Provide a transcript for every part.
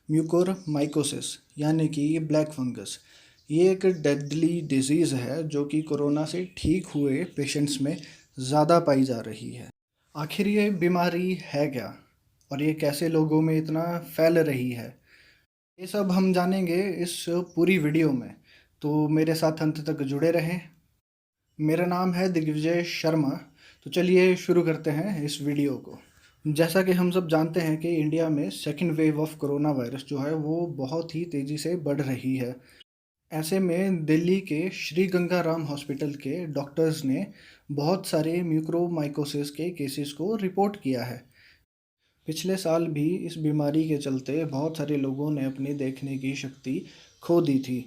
Mucormycosis यानी कि ये ब्लैक फंगस। ये एक डेडली डिजीज़ है जो कि कोरोना से ठीक हुए पेशेंट्स में ज़्यादा पाई जा रही है। आखिर ये बीमारी है क्या और ये कैसे लोगों में इतना फैल रही है, ये सब हम जानेंगे इस पूरी वीडियो में। तो मेरे साथ अंत तक जुड़े रहें। मेरा नाम है दिग्विजय शर्मा। तो चलिए शुरू करते हैं इस वीडियो को। जैसा कि हम सब जानते हैं कि इंडिया में second wave of corona virus जो है वो बहुत ही तेज़ी से बढ़ रही है। ऐसे में दिल्ली के श्री गंगाराम हॉस्पिटल के डॉक्टर्स ने बहुत सारे म्यूकोरमाइकोसिस के केसेस को रिपोर्ट किया है। पिछले साल भी इस बीमारी के चलते बहुत सारे लोगों ने अपनी देखने की शक्ति खो दी थी।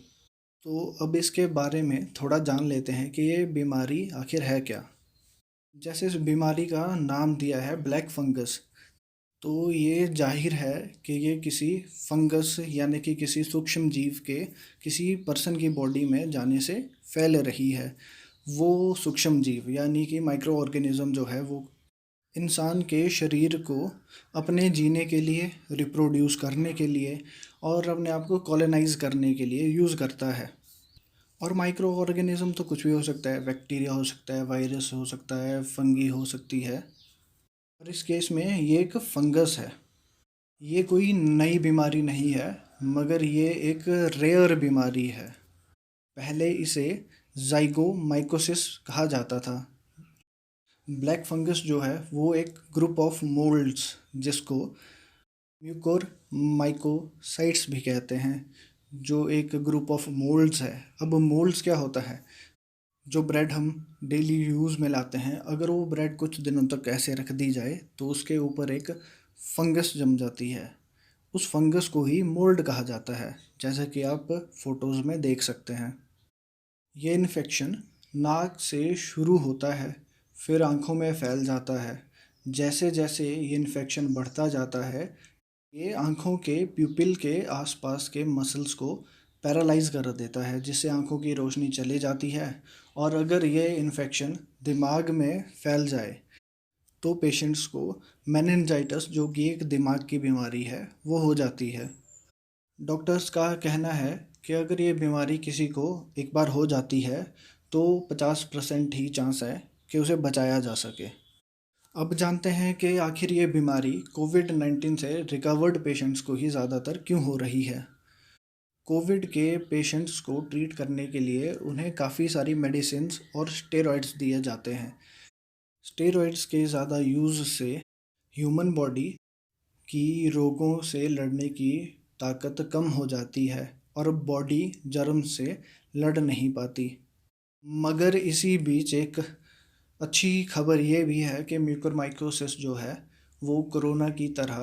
तो अब इसके बारे में थोड़ा जान लेते हैं कि ये बीमारी आखिर है क्या। जैसे इस बीमारी का नाम दिया है ब्लैक फंगस, तो ये जाहिर है कि ये किसी फंगस यानी कि किसी सूक्ष्म जीव के किसी पर्सन की बॉडी में जाने से फैल रही है। वो सूक्ष्म जीव यानी कि माइक्रो ऑर्गेनिज्म जो है वो इंसान के शरीर को अपने जीने के लिए, रिप्रोड्यूस करने के लिए और अपने आप को कॉलोनाइज करने के लिए यूज़ करता है। और माइक्रो ऑर्गेनिज्म तो कुछ भी हो सकता है, बैक्टीरिया हो सकता है, वायरस हो सकता है, फंगी हो सकती है। और इस केस में ये एक फंगस है। ये कोई नई बीमारी नहीं है, मगर ये एक रेयर बीमारी है। पहले इसे ज़ाइगोमाइकोसिस कहा जाता था। ब्लैक फंगस जो है वो एक ग्रुप ऑफ मोल्ड्स जिसको म्यूकोरमाइकोसाइट्स भी कहते हैं, जो एक ग्रुप ऑफ मोल्ड्स है। अब मोल्ड्स क्या होता है? जो ब्रेड हम डेली यूज़ में लाते हैं, अगर वो ब्रेड कुछ दिनों तक ऐसे रख दी जाए तो उसके ऊपर एक फंगस जम जाती है। उस फंगस को ही मोल्ड कहा जाता है, जैसा कि आप फोटोज़ में देख सकते हैं। ये इन्फेक्शन नाक से शुरू होता है, फिर आँखों में फैल जाता है। जैसे जैसे ये इन्फेक्शन बढ़ता जाता है, ये आँखों के प्यूपिल के आसपास के मसल्स को पैरालाइज कर देता है, जिससे आँखों की रोशनी चली जाती है। और अगर ये इन्फेक्शन दिमाग में फैल जाए तो पेशेंट्स को मेनिंजाइटिस, जो कि एक दिमाग की बीमारी है, वो हो जाती है। डॉक्टर्स का कहना है कि अगर ये बीमारी किसी को एक बार हो जाती है तो 50% ही चांस है कि उसे बचाया जा सके। अब जानते हैं कि आखिर ये बीमारी कोविड-19 से रिकवर्ड पेशेंट्स को ही ज़्यादातर क्यों हो रही है। कोविड के पेशेंट्स को ट्रीट करने के लिए उन्हें काफ़ी सारी मेडिसिन्स और स्टेरॉइड्स दिए जाते हैं। स्टेरॉइड्स के ज़्यादा यूज़ से ह्यूमन बॉडी की रोगों से लड़ने की ताकत कम हो जाती है और बॉडी जर्म से लड़ नहीं पाती। मगर इसी बीच एक अच्छी खबर ये भी है कि म्यूकोरमाइकोसिस जो है वो कोरोना की तरह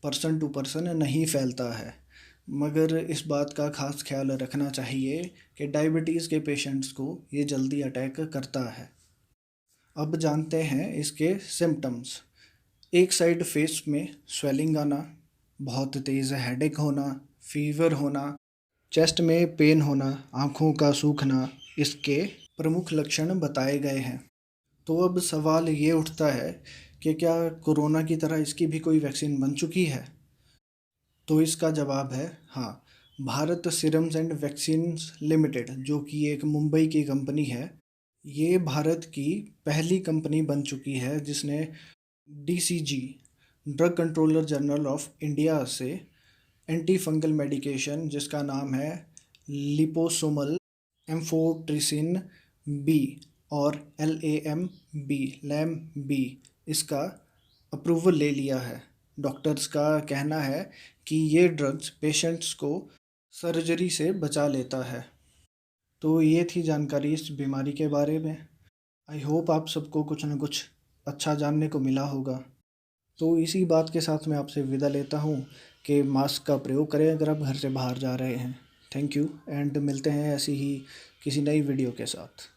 पर्सन टू पर्सन नहीं फैलता है। मगर इस बात का खास ख्याल रखना चाहिए कि डायबिटीज़ के पेशेंट्स को ये जल्दी अटैक करता है। अब जानते हैं इसके सिम्टम्स। एक साइड फेस में स्वेलिंग आना, बहुत तेज़ हेडेक होना, फीवर होना, चेस्ट में पेन होना, आँखों का सूखना, इसके प्रमुख लक्षण बताए गए हैं। तो अब सवाल ये उठता है कि क्या कोरोना की तरह इसकी भी कोई वैक्सीन बन चुकी है? तो इसका जवाब है हाँ। Bharat serums and vaccines limited, जो कि एक मुंबई की कंपनी है, ये भारत की पहली कंपनी बन चुकी है जिसने DCG, drug controller general of India से एंटी फंगल मेडिकेशन जिसका नाम है लिपोसोमल एम्फोट्रिसिन बी और लैम बी, इसका अप्रूवल ले लिया है। डॉक्टर्स का कहना है कि ये ड्रग्स पेशेंट्स को सर्जरी से बचा लेता है। तो ये थी जानकारी इस बीमारी के बारे में। आई होप आप सबको कुछ ना कुछ अच्छा जानने को मिला होगा। तो इसी बात के साथ मैं आपसे विदा लेता हूँ कि मास्क का प्रयोग करें अगर आप घर से बाहर जा रहे हैं। थैंक यू एंड मिलते हैं ऐसी ही किसी नई वीडियो के साथ।